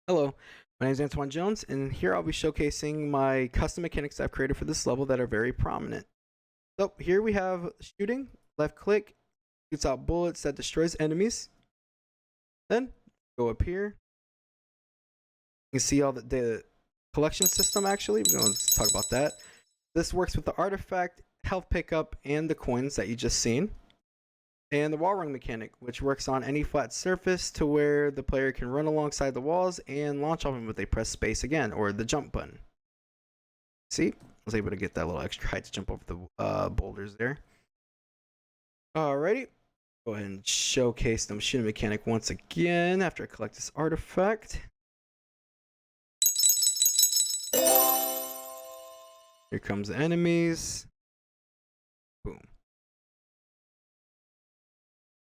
Hello, my name is Antoine Jones, and here I'll be showcasing my custom mechanics I've created for this level that are very prominent. So here we have shooting, left click, shoots out bullets that destroys enemies. Then go up here, you can see all the collection system actually. We're going to talk about that. This works with the artifact, health pickup, and the coins that you just seen. And the wall run mechanic, which works on any flat surface to where the player can run alongside the walls and launch off them if they press space again, or the jump button. See? I was able to get that little extra height to jump over the boulders there. Alrighty. Go ahead and showcase the shooting mechanic once again after I collect this artifact. Here comes the enemies. Boom.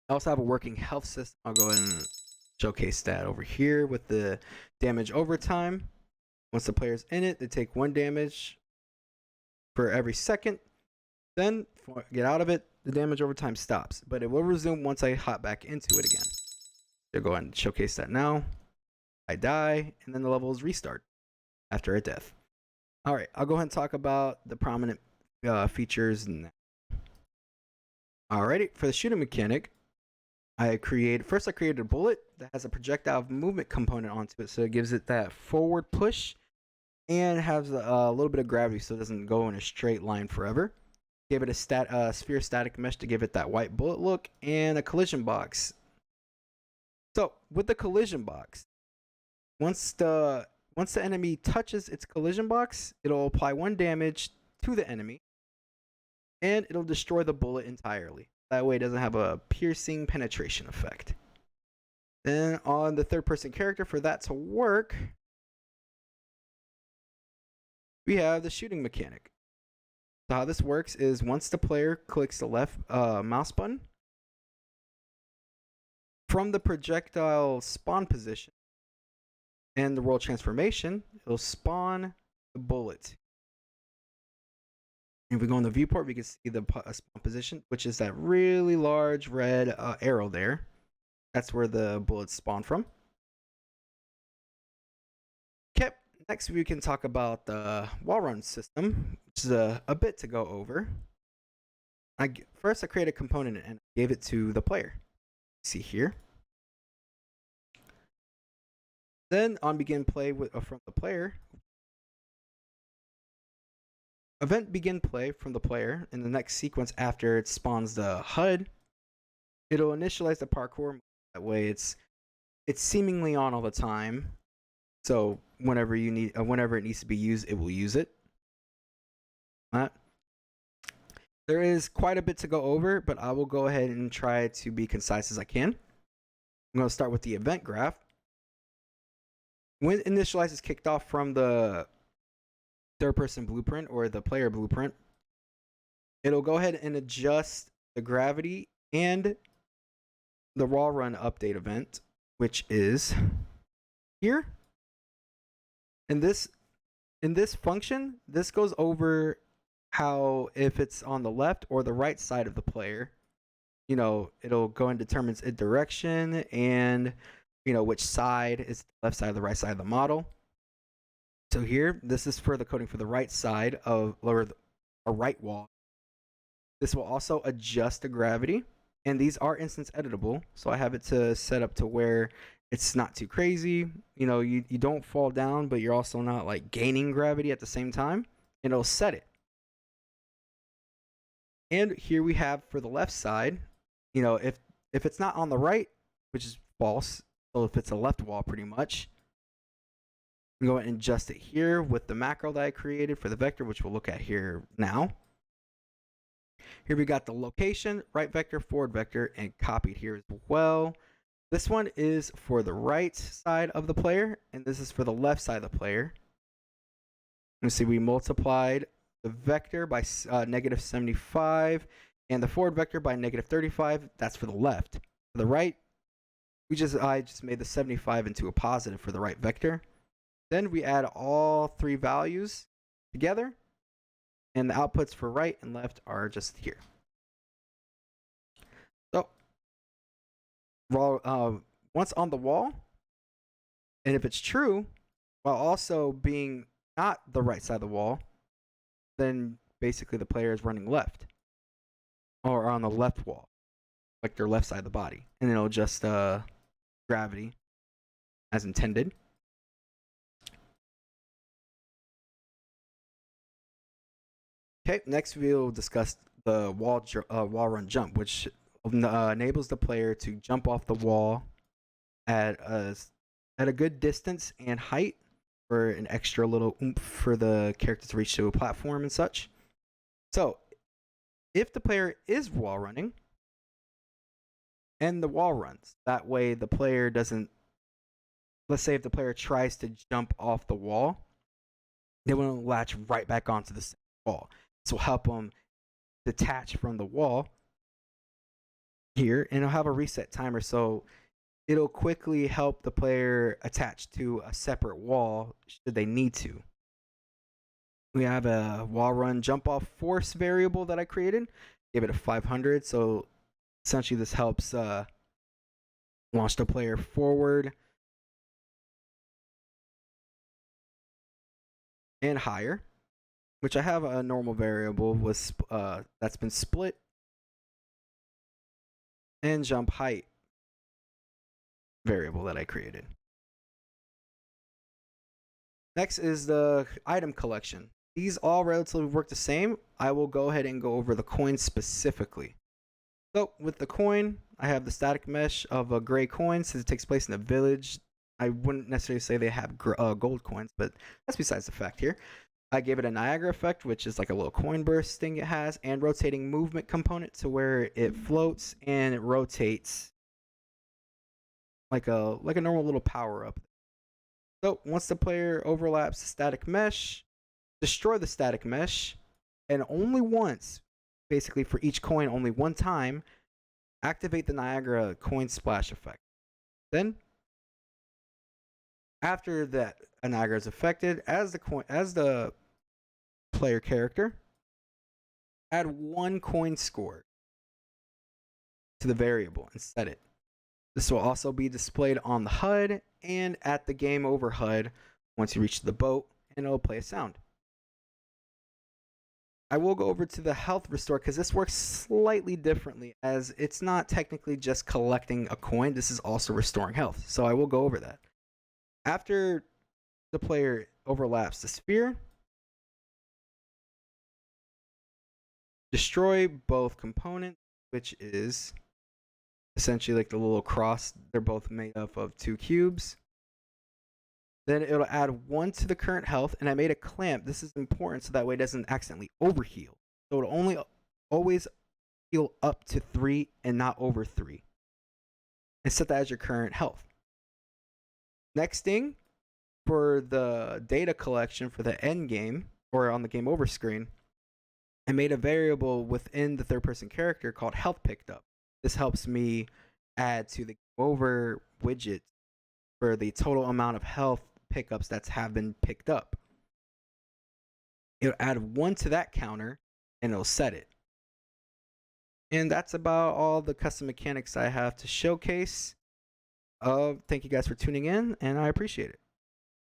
I also have a working health system. I'll go ahead and showcase that over here with the damage overtime. Once the player's in it, they take 1 damage for every second. Then, get out of it, the damage overtime stops. But it will resume once I hop back into it again. So go ahead and showcase that now. I die, and then the levels restart after a death. Alright, I'll go ahead and talk about the prominent features. Alrighty, for the shooting mechanic, I created a bullet that has a projectile movement component onto it, so it gives it that forward push and has a little bit of gravity so it doesn't go in a straight line forever. Gave it a sphere static mesh to give it that white bullet look, and a collision box. So with the collision box, once the enemy touches its collision box, it'll apply 1 damage to the enemy, and it'll destroy the bullet entirely. That way it doesn't have a piercing penetration effect. Then on the third person character, for that to work, we have the shooting mechanic. So how this works is once the player clicks the left mouse button, from the projectile spawn position and the roll transformation, it'll spawn the bullet. If we go in the viewport, we can see the spawn position, which is that really large red arrow there. That's where the bullets spawn from. Okay, next we can talk about the wall run system, which is a bit to go over. First, I created a component and gave it to the player. See here. Then on begin play from the player, event begin play from the player in the next sequence after it spawns the HUD. It'll initialize the parkour. That way, it's seemingly on all the time. So whenever it needs to be used, it will use it. There is quite a bit to go over, but I will go ahead and try to be concise as I can. I'm going to start with the event graph. When initialize is kicked off from the third person blueprint or the player blueprint, it'll go ahead and adjust the gravity and the raw run update event, which is here. In this function, this goes over how if it's on the left or the right side of the player, it'll go and determines its direction and which side is the left side or the right side of the model. So here, this is for the coding for the right side of a right wall. This will also adjust the gravity, and these are instance editable. So I have it to set up to where it's not too crazy. You don't fall down, but you're also not like gaining gravity at the same time. And it'll set it. And here we have for the left side, if it's not on the right, which is false. So if it's a left wall, pretty much, I'm going to adjust it here with the macro that I created for the vector, which we'll look at here now. Here we got the location, right vector, forward vector, and copied here as well. This one is for the right side of the player, and this is for the left side of the player. You see we multiplied the vector by -75 and the forward vector by -35. That's for the left. For the right, I just made the 75 into a positive for the right vector. Then we add all 3 values together, and the outputs for right and left are just here. So once on the wall, And if it's true, while also being not the right side of the wall, then basically the player is running left or on the left wall, like their left side of the body. And it'll just gravity as intended. Okay, next we'll discuss the wall run jump, which enables the player to jump off the wall at a good distance and height for an extra little oomph for the character to reach to a platform and such. So, if the player is wall running, and the wall runs, that way the player doesn't. Let's say if the player tries to jump off the wall, they won't latch right back onto the wall. This will help them detach from the wall here, and it'll have a reset timer, so it'll quickly help the player attach to a separate wall should they need to. We have a wall run jump off force variable that I created. Give it a 500, so essentially this helps launch the player forward and higher, which I have a normal variable was that's been split, and jump height variable that I created. Next is the item collection. These all relatively work the same. I will go ahead and go over the coins specifically. So with the coin, I have the static mesh of a gray coin since it takes place in a village. I wouldn't necessarily say they have gold coins, but that's besides the fact here. I gave it a Niagara effect, which is like a little coin burst thing it has, and rotating movement component to where it floats and it rotates like a normal little power up. So once the player overlaps the static mesh, destroy the static mesh, and only once, basically for each coin, only one time, activate the Niagara coin splash effect. Then, after that Niagara is affected, as the player character, add one coin score to the variable and set it. This will also be displayed on the HUD and at the game over HUD once you reach the boat, and it'll play a sound. I will go over to the health restore because this works slightly differently, as it's not technically just collecting a coin, this is also restoring health. So I will go over that. After the player overlaps the sphere, destroy both components, which is essentially like the little cross. They're both made up of 2 cubes. Then it'll add 1 to the current health, and I made a clamp. This is important so that way it doesn't accidentally overheal. So it'll only always heal up to 3 and not over 3. And set that as your current health. Next thing, for the data collection for the end game, or on the game over screen, I made a variable within the third person character called health picked up. This helps me add to the game over widget for the total amount of health pickups that have been picked up. It'll add 1 to that counter and it'll set it. And that's about all the custom mechanics I have to showcase. Thank you guys for tuning in, and I appreciate it.